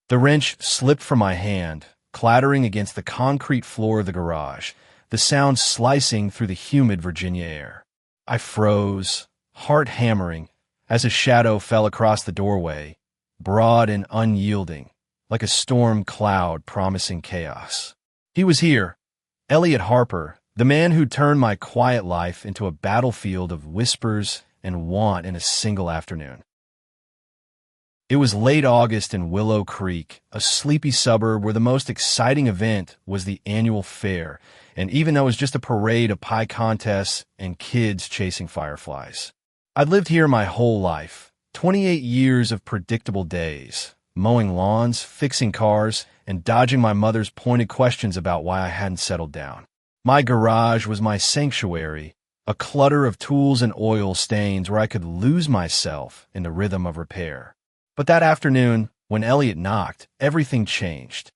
The wrench slipped from my hand, clattering against the concrete floor of the garage, the sound slicing through the humid Virginia air. I froze, heart hammering, as a shadow fell across the doorway, broad and unyielding, like a storm cloud promising chaos. He was here, Elliot Harper, the man who turned my quiet life into a battlefield of whispers and want in a single afternoon. It was late August in Willow Creek, a sleepy suburb where the most exciting event was the annual fair, and even though it was just a parade of pie contests and kids chasing fireflies. I'd lived here my whole life, 28 years of predictable days, mowing lawns, fixing cars, and dodging my mother's pointed questions about why I hadn't settled down. My garage was my sanctuary, a clutter of tools and oil stains where I could lose myself in the rhythm of repair. But that afternoon, when Elliot knocked, everything changed.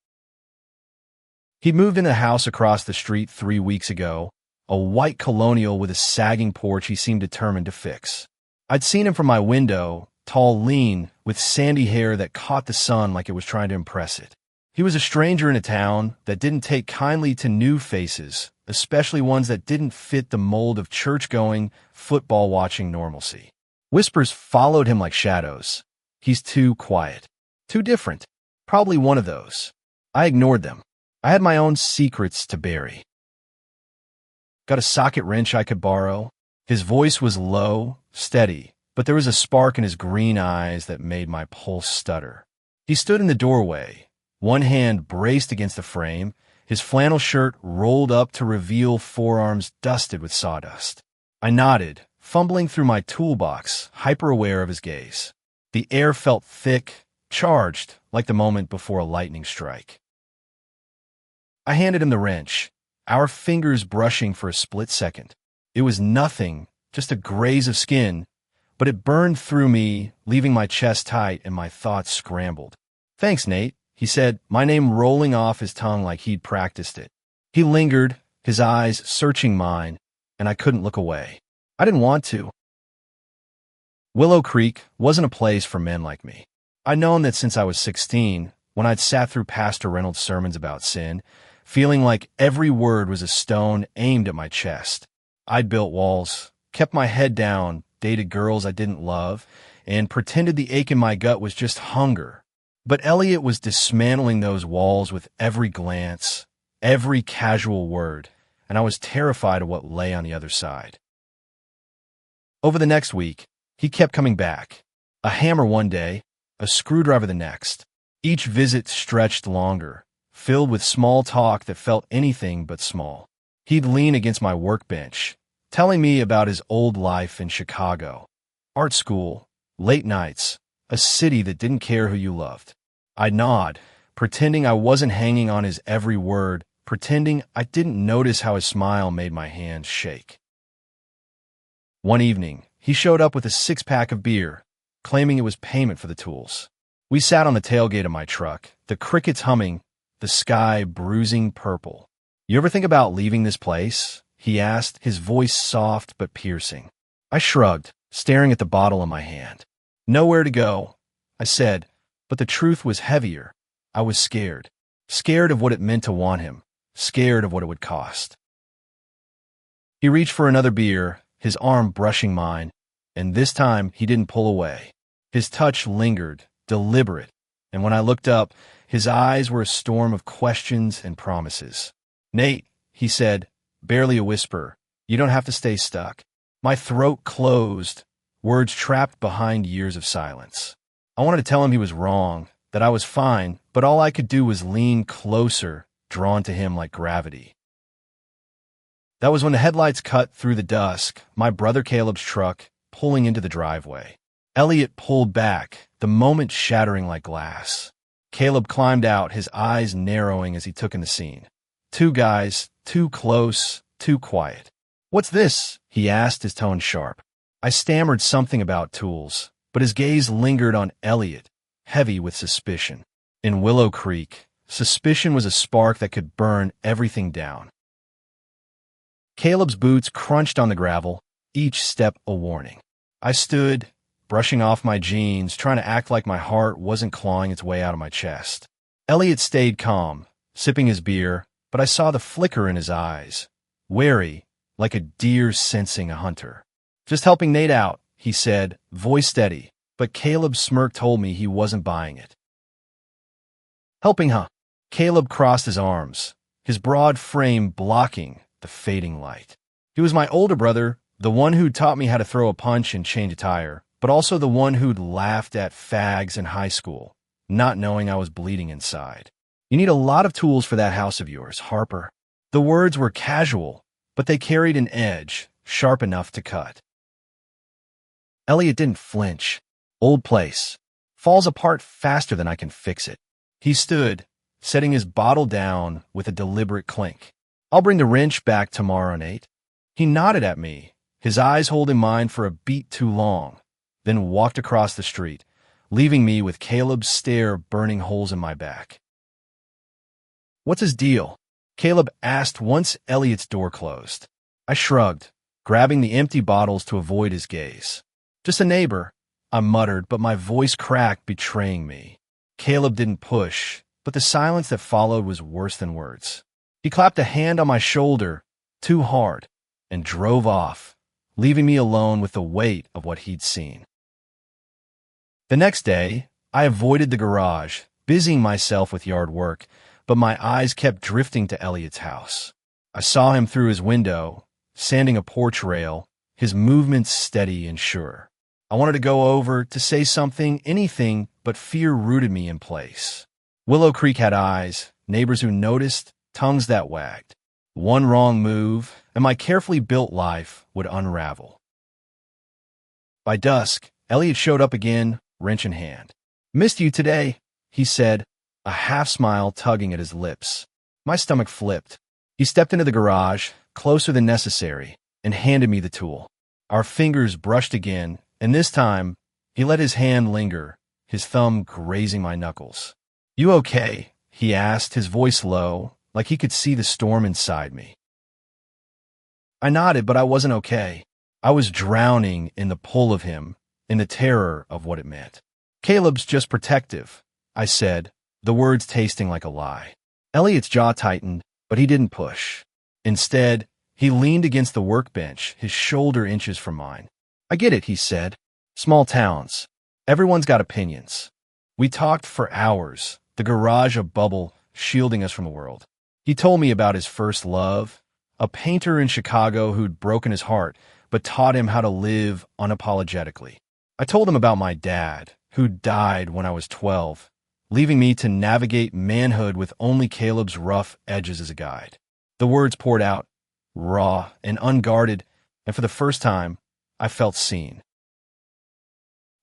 He'd moved into a house across the street 3 weeks ago, a white colonial with a sagging porch he seemed determined to fix. I'd seen him from my window, tall, lean, with sandy hair that caught the sun like it was trying to impress it. He was a stranger in a town that didn't take kindly to new faces, especially ones that didn't fit the mold of church-going, football-watching normalcy. Whispers followed him like shadows. He's too quiet. Too different. Probably one of those. I ignored them. I had my own secrets to bury. Got a socket wrench I could borrow? His voice was low, steady, but there was a spark in his green eyes that made my pulse stutter. He stood in the doorway, one hand braced against the frame, his flannel shirt rolled up to reveal forearms dusted with sawdust. I nodded, fumbling through my toolbox, hyper-aware of his gaze. The air felt thick, charged, like the moment before a lightning strike. I handed him the wrench, our fingers brushing for a split second. It was nothing, just a graze of skin, but it burned through me, leaving my chest tight and my thoughts scrambled. "Thanks, Nate," he said, my name rolling off his tongue like he'd practiced it. He lingered, his eyes searching mine, and I couldn't look away. I didn't want to. Willow Creek wasn't a place for men like me. I'd known that since I was 16, when I'd sat through Pastor Reynolds' sermons about sin, feeling like every word was a stone aimed at my chest. I'd built walls, kept my head down, dated girls I didn't love, and pretended the ache in my gut was just hunger. But Elliot was dismantling those walls with every glance, every casual word, and I was terrified of what lay on the other side. Over the next week, he kept coming back. A hammer one day, a screwdriver the next. Each visit stretched longer, filled with small talk that felt anything but small. He'd lean against my workbench, telling me about his old life in Chicago, art school, late nights, a city that didn't care who you loved. I'd nod, pretending I wasn't hanging on his every word, pretending I didn't notice how his smile made my hands shake. One evening, he showed up with a 6-pack of beer, claiming it was payment for the tools. We sat on the tailgate of my truck, the crickets humming, the sky bruising purple. "You ever think about leaving this place?" he asked, his voice soft but piercing. I shrugged, staring at the bottle in my hand. "Nowhere to go," I said, but the truth was heavier. I was scared. Scared of what it meant to want him. Scared of what it would cost. He reached for another beer, his arm brushing mine, and this time he didn't pull away. His touch lingered, deliberate, and when I looked up, his eyes were a storm of questions and promises. "Nate," he said, barely a whisper, "you don't have to stay stuck." My throat closed, words trapped behind years of silence. I wanted to tell him he was wrong, that I was fine, but all I could do was lean closer, drawn to him like gravity. That was when the headlights cut through the dusk, my brother Caleb's truck pulling into the driveway. Elliot pulled back, the moment shattering like glass. Caleb climbed out, his eyes narrowing as he took in the scene. Two guys, too close, too quiet. "What's this?" he asked, his tone sharp. I stammered something about tools, but his gaze lingered on Elliot, heavy with suspicion. In Willow Creek, suspicion was a spark that could burn everything down. Caleb's boots crunched on the gravel, each step a warning. I stood, brushing off my jeans, trying to act like my heart wasn't clawing its way out of my chest. Elliot stayed calm, sipping his beer, but I saw the flicker in his eyes, wary, like a deer sensing a hunter. "Just helping Nate out," he said, voice steady, but Caleb's smirk told me he wasn't buying it. "Helping, huh?" Caleb crossed his arms, his broad frame blocking the fading light. He was my older brother, the one who'd taught me how to throw a punch and change a tire, but also the one who'd laughed at fags in high school, not knowing I was bleeding inside. "You need a lot of tools for that house of yours, Harper." The words were casual, but they carried an edge, sharp enough to cut. Elliot didn't flinch. "Old place. Falls apart faster than I can fix it." He stood, setting his bottle down with a deliberate clink. "I'll bring the wrench back tomorrow, Nate." He nodded at me, his eyes holding mine for a beat too long, then walked across the street, leaving me with Caleb's stare burning holes in my back. "What's his deal?" Caleb asked once Elliot's door closed. I shrugged, grabbing the empty bottles to avoid his gaze. "Just a neighbor," I muttered, but my voice cracked, betraying me. Caleb didn't push, but the silence that followed was worse than words. He clapped a hand on my shoulder, too hard, and drove off, leaving me alone with the weight of what he'd seen. The next day, I avoided the garage, busying myself with yard work, but my eyes kept drifting to Elliot's house. I saw him through his window, sanding a porch rail, his movements steady and sure. I wanted to go over to say something, anything, but fear rooted me in place. Willow Creek had eyes, neighbors who noticed, tongues that wagged. One wrong move, and my carefully built life would unravel. By dusk, Elliot showed up again, wrench in hand. "Missed you today," he said, a half-smile tugging at his lips. My stomach flipped. He stepped into the garage, closer than necessary, and handed me the tool. Our fingers brushed again, and this time, he let his hand linger, his thumb grazing my knuckles. "You okay?" he asked, his voice low, like he could see the storm inside me. I nodded, but I wasn't okay. I was drowning in the pull of him, in the terror of what it meant. "Caleb's just protective," I said, the words tasting like a lie. Elliot's jaw tightened, but he didn't push. Instead, he leaned against the workbench, his shoulder inches from mine. "I get it," he said. "Small towns. Everyone's got opinions." We talked for hours, the garage a bubble shielding us from the world. He told me about his first love, a painter in Chicago who'd broken his heart, but taught him how to live unapologetically. I told him about my dad, who died when I was 12, leaving me to navigate manhood with only Caleb's rough edges as a guide. The words poured out, raw and unguarded, and for the first time, I felt seen.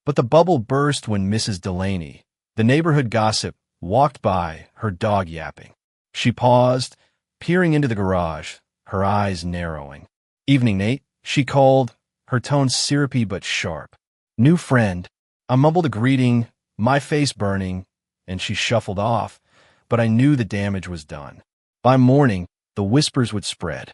But the bubble burst when Mrs. Delaney, the neighborhood gossip, walked by, her dog yapping. She paused, peering into the garage, her eyes narrowing. "Evening, Nate," she called, her tone syrupy but sharp. "New friend." I mumbled a greeting, my face burning, and she shuffled off, but I knew the damage was done. By morning, the whispers would spread.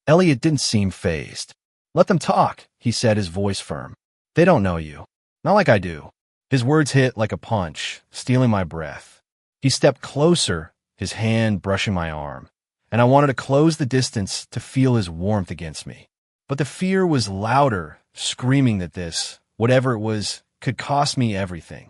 Elliot didn't seem fazed. "Let them talk," he said, his voice firm. "They don't know you. Not like I do." His words hit like a punch, stealing my breath. He stepped closer, his hand brushing my arm, and I wanted to close the distance to feel his warmth against me. But the fear was louder, screaming that this, whatever it was, could cost me everything.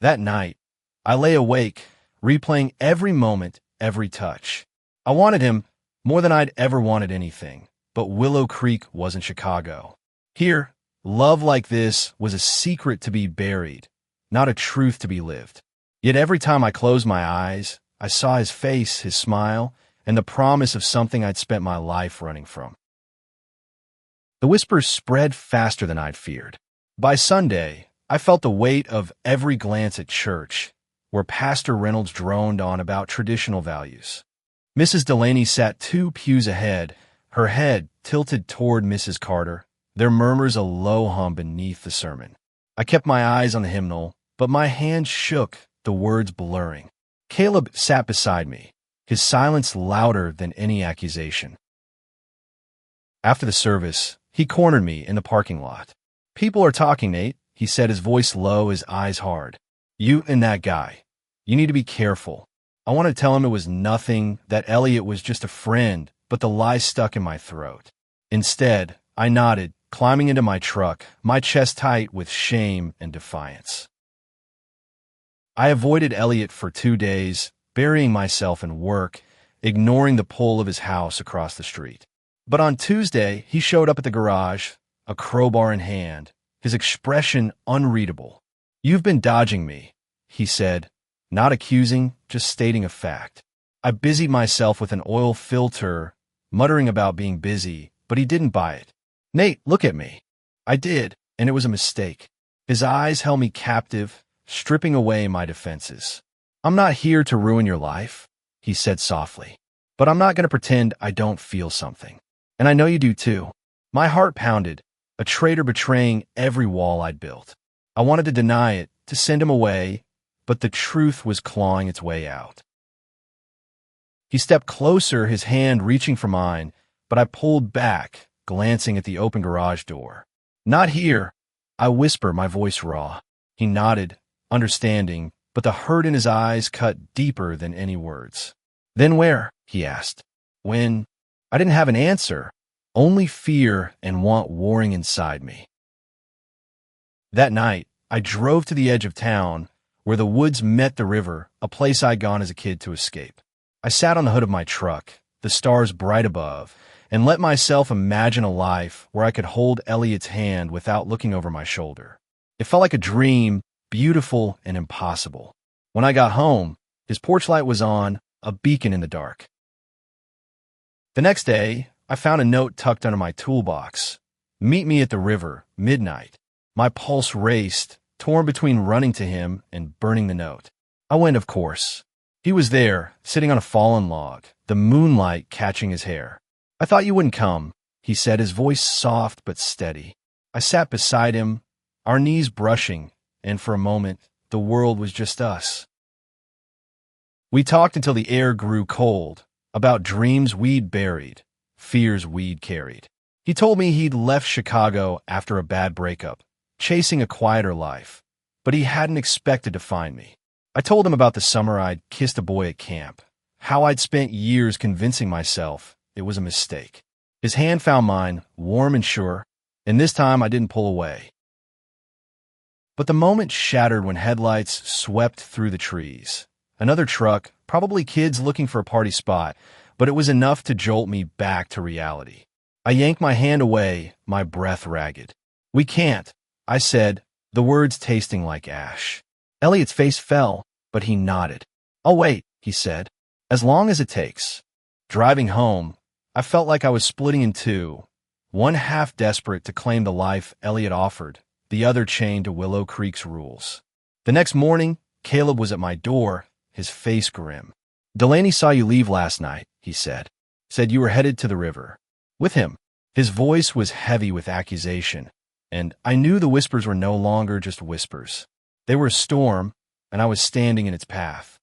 That night, I lay awake, replaying every moment, every touch. I wanted him more than I'd ever wanted anything, but Willow Creek wasn't Chicago. Here, love like this was a secret to be buried, not a truth to be lived. Yet every time I closed my eyes, I saw his face, his smile, and the promise of something I'd spent my life running from. The whispers spread faster than I'd feared. By Sunday, I felt the weight of every glance at church, where Pastor Reynolds droned on about traditional values. Mrs. Delaney sat 2 pews ahead, her head tilted toward Mrs. Carter, their murmurs a low hum beneath the sermon. I kept my eyes on the hymnal, but my hand shook, the words blurring. Caleb sat beside me, his silence louder than any accusation. After the service, He cornered me in the parking lot. "People are talking, Nate," he said, his voice low, his eyes hard. "You and that guy. You need to be careful." I wanted to tell him it was nothing, that Elliot was just a friend, but the lie stuck in my throat. Instead, I nodded, climbing into my truck, my chest tight with shame and defiance. I avoided Elliot for 2 days, burying myself in work, ignoring the pull of his house across the street. But on Tuesday, he showed up at the garage, a crowbar in hand, his expression unreadable. "You've been dodging me," he said, not accusing, just stating a fact. I busied myself with an oil filter, muttering about being busy, but he didn't buy it. "Nate, look at me." I did, and it was a mistake. His eyes held me captive, stripping away my defenses. "I'm not here to ruin your life," he said softly, "but I'm not going to pretend I don't feel something. And I know you do too." My heart pounded, a traitor betraying every wall I'd built. I wanted to deny it, to send him away, but the truth was clawing its way out. He stepped closer, his hand reaching for mine, but I pulled back, glancing at the open garage door. "Not here," I whispered, my voice raw. He nodded, understanding, but the hurt in his eyes cut deeper than any words. "Then where?" he asked. "When?" I didn't have an answer, only fear and want warring inside me. That night, I drove to the edge of town, where the woods met the river, a place I'd gone as a kid to escape. I sat on the hood of my truck, the stars bright above, and let myself imagine a life where I could hold Elliot's hand without looking over my shoulder. It felt like a dream, beautiful and impossible. When I got home, his porch light was on, a beacon in the dark. The next day, I found a note tucked under my toolbox. "Meet me at the river, midnight." My pulse raced, torn between running to him and burning the note. I went, of course. He was there, sitting on a fallen log, the moonlight catching his hair. "I thought you wouldn't come," he said, his voice soft but steady. I sat beside him, our knees brushing, and for a moment, the world was just us. We talked until the air grew cold, about dreams we'd buried, fears we'd carried. He told me he'd left Chicago after a bad breakup, chasing a quieter life, but he hadn't expected to find me. I told him about the summer I'd kissed a boy at camp, how I'd spent years convincing myself it was a mistake. His hand found mine, warm and sure, and this time I didn't pull away. But the moment shattered when headlights swept through the trees. Another truck, probably kids looking for a party spot, but it was enough to jolt me back to reality. I yanked my hand away, my breath ragged. "We can't," I said, the words tasting like ash. Elliot's face fell, but he nodded. "I'll wait," he said, "as long as it takes." Driving home, I felt like I was splitting in two, one half desperate to claim the life Elliot offered, the other chained to Willow Creek's rules. The next morning, Caleb was at my door, his face grim. "Delaney saw you leave last night," he said. "Said you were headed to the river." "With him." His voice was heavy with accusation, and I knew the whispers were no longer just whispers. They were a storm, and I was standing in its path.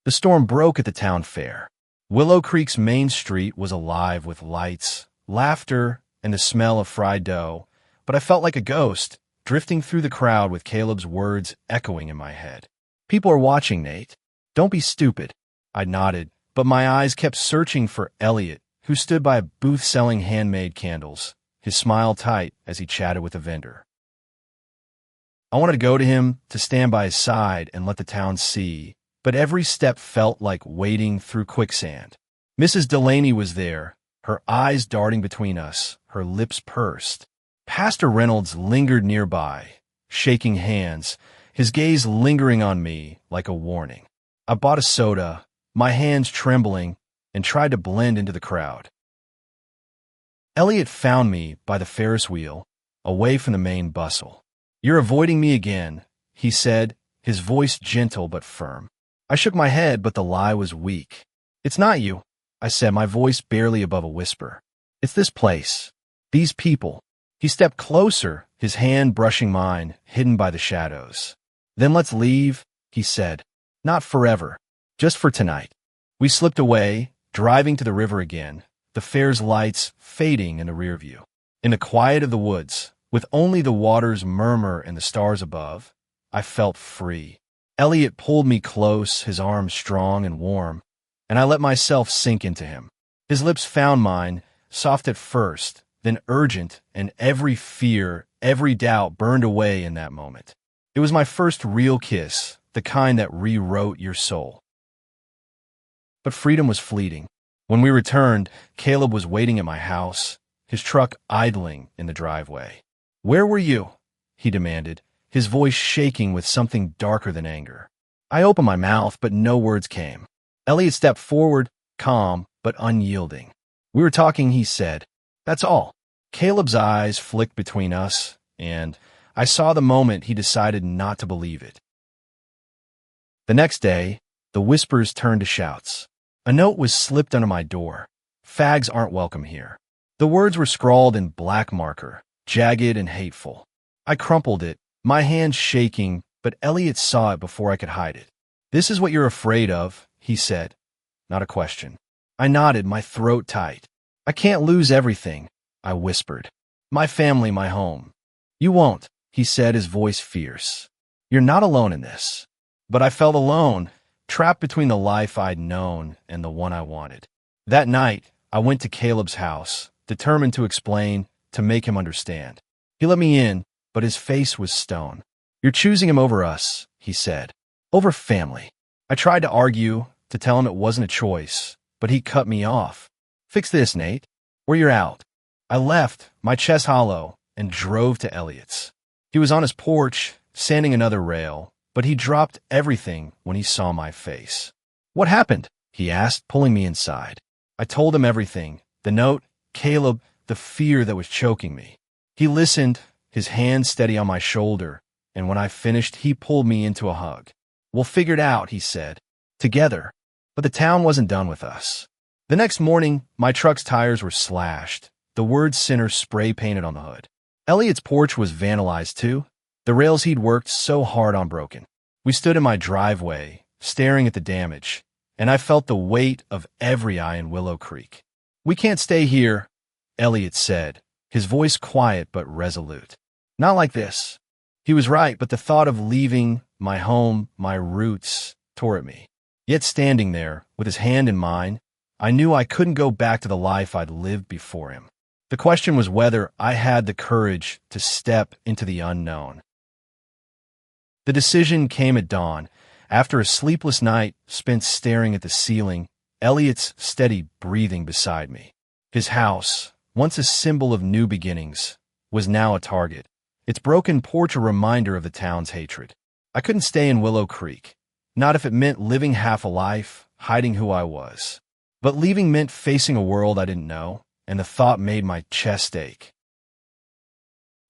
The storm broke at the town fair. Willow Creek's main street was alive with lights, laughter, and the smell of fried dough, but I felt like a ghost, drifting through the crowd with Caleb's words echoing in my head. "People are watching, Nate. Don't be stupid." I nodded, but my eyes kept searching for Elliot, who stood by a booth selling handmade candles, his smile tight as he chatted with a vendor. I wanted to go to him, to stand by his side and let the town see, but every step felt like wading through quicksand. Mrs. Delaney was there, her eyes darting between us, her lips pursed. Pastor Reynolds lingered nearby, shaking hands, his gaze lingering on me like a warning. I bought a soda, my hands trembling, and tried to blend into the crowd. Elliot found me by the Ferris wheel, away from the main bustle. "You're avoiding me again," he said, his voice gentle but firm. I shook my head, but the lie was weak. "It's not you," I said, my voice barely above a whisper. "It's this place. These people." He stepped closer, his hand brushing mine, hidden by the shadows. "Then let's leave," he said. "Not forever, just for tonight." We slipped away, driving to the river again, the fair's lights fading in the rear view. In the quiet of the woods, with only the water's murmur and the stars above, I felt free. Elliot pulled me close, his arms strong and warm, and I let myself sink into him. His lips found mine, soft at first, then urgent, and every fear, every doubt burned away in that moment. It was my first real kiss, the kind that rewrote your soul. But freedom was fleeting. When we returned, Caleb was waiting at my house, his truck idling in the driveway. "Where were you?" he demanded, his voice shaking with something darker than anger. I opened my mouth, but no words came. Elliot stepped forward, calm but unyielding. "We were talking," he said. "That's all." Caleb's eyes flicked between us, and I saw the moment he decided not to believe it. The next day, the whispers turned to shouts. A note was slipped under my door. "Fags aren't welcome here." The words were scrawled in black marker, jagged and hateful. I crumpled it, my hand shaking, but Elliot saw it before I could hide it. "This is what you're afraid of," he said. Not a question. I nodded, my throat tight. "I can't lose everything," I whispered. "My family, my home." "You won't," he said, his voice fierce. "You're not alone in this." But I felt alone, trapped between the life I'd known and the one I wanted. That night, I went to Caleb's house, determined to explain, to make him understand. He let me in, but his face was stone. "You're choosing him over us," he said. "Over family." I tried to argue, to tell him it wasn't a choice, but he cut me off. "Fix this, Nate, or you're out." I left, my chest hollow, and drove to Elliot's. He was on his porch, sanding another rail, but he dropped everything when he saw my face. "What happened?" he asked, pulling me inside. I told him everything, the note, Caleb, the fear that was choking me. He listened, his hand steady on my shoulder, and when I finished, he pulled me into a hug. "We'll figure it out," he said. "Together." But the town wasn't done with us. The next morning, my truck's tires were slashed, the word "sinner" spray-painted on the hood. Elliot's porch was vandalized too, the rails he'd worked so hard on broken. We stood in my driveway, staring at the damage, and I felt the weight of every eye in Willow Creek. "We can't stay here," Elliot said, his voice quiet but resolute. "Not like this." He was right, but the thought of leaving my home, my roots, tore at me. Yet standing there, with his hand in mine, I knew I couldn't go back to the life I'd lived before him. The question was whether I had the courage to step into the unknown. The decision came at dawn, after a sleepless night spent staring at the ceiling, Elliot's steady breathing beside me. His house, once a symbol of new beginnings, was now a target, its broken porch a reminder of the town's hatred. I couldn't stay in Willow Creek, not if it meant living half a life, hiding who I was. But leaving meant facing a world I didn't know, and the thought made my chest ache.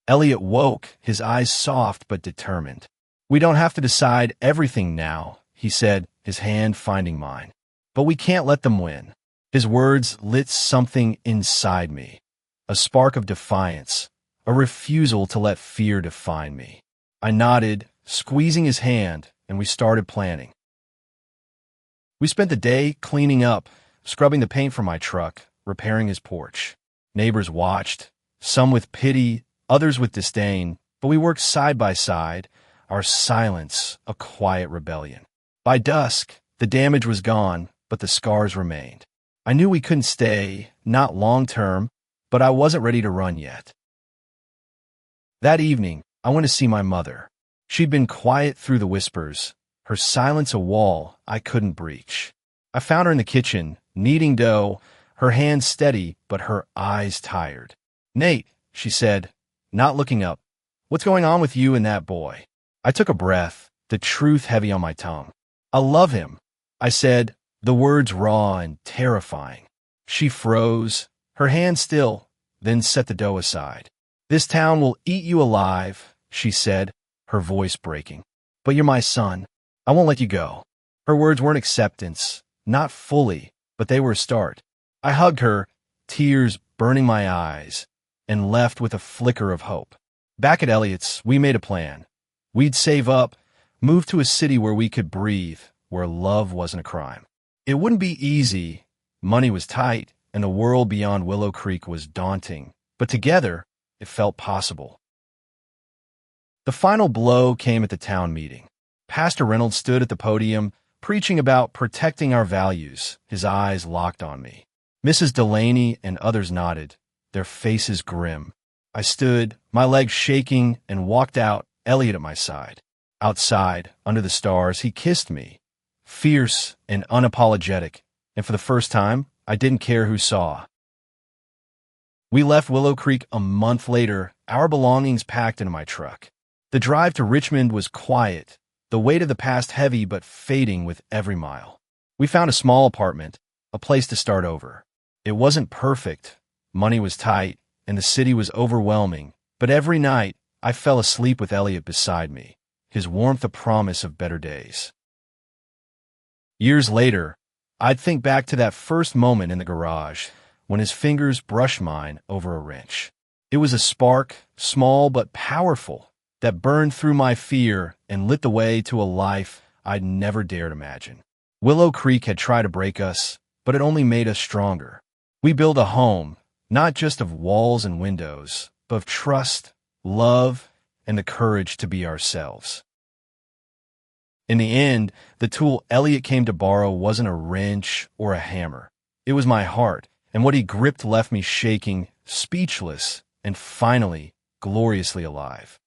Elliot woke, his eyes soft but determined. "We don't have to decide everything now," he said, his hand finding mine. "But we can't let them win." His words lit something inside me, a spark of defiance, a refusal to let fear define me. I nodded, squeezing his hand, and we started planning. We spent the day cleaning up, scrubbing the paint from my truck, repairing his porch. Neighbors watched, some with pity, others with disdain, but we worked side by side, our silence a quiet rebellion. By dusk, the damage was gone, but the scars remained. I knew we couldn't stay, not long term, but I wasn't ready to run yet. That evening, I went to see my mother. She'd been quiet through the whispers, her silence a wall I couldn't breach. I found her in the kitchen, kneading dough, her hands steady, but her eyes tired. "Nate," she said, not looking up, "what's going on with you and that boy?" I took a breath, the truth heavy on my tongue. "I love him," I said, the words raw and terrifying. She froze, her hand still, then set the dough aside. "This town will eat you alive," she said, her voice breaking. "But you're my son. I won't let you go." Her words weren't acceptance, not fully, but they were a start. I hugged her, tears burning my eyes, and left with a flicker of hope. Back at Elliot's, we made a plan. We'd save up, move to a city where we could breathe, where love wasn't a crime. It wouldn't be easy. Money was tight, and the world beyond Willow Creek was daunting, but together, it felt possible. The final blow came at the town meeting. Pastor Reynolds stood at the podium, preaching about protecting our values, his eyes locked on me. Mrs. Delaney and others nodded, their faces grim. I stood, my legs shaking, and walked out, Elliot at my side. Outside, under the stars, he kissed me, fierce and unapologetic, and for the first time, I didn't care who saw. We left Willow Creek a month later, our belongings packed into my truck. The drive to Richmond was quiet, the weight of the past heavy but fading with every mile. We found a small apartment, a place to start over. It wasn't perfect, money was tight, and the city was overwhelming, but every night I fell asleep with Elliot beside me, his warmth a promise of better days. Years later, I'd think back to that first moment in the garage when his fingers brushed mine over a wrench. It was a spark, small but powerful, that burned through my fear and lit the way to a life I'd never dared imagine. Willow Creek had tried to break us, but it only made us stronger. We built a home, not just of walls and windows, but of trust, love, and the courage to be ourselves. In the end, the tool Elliot came to borrow wasn't a wrench or a hammer. It was my heart, and what he gripped left me shaking, speechless, and finally, gloriously alive.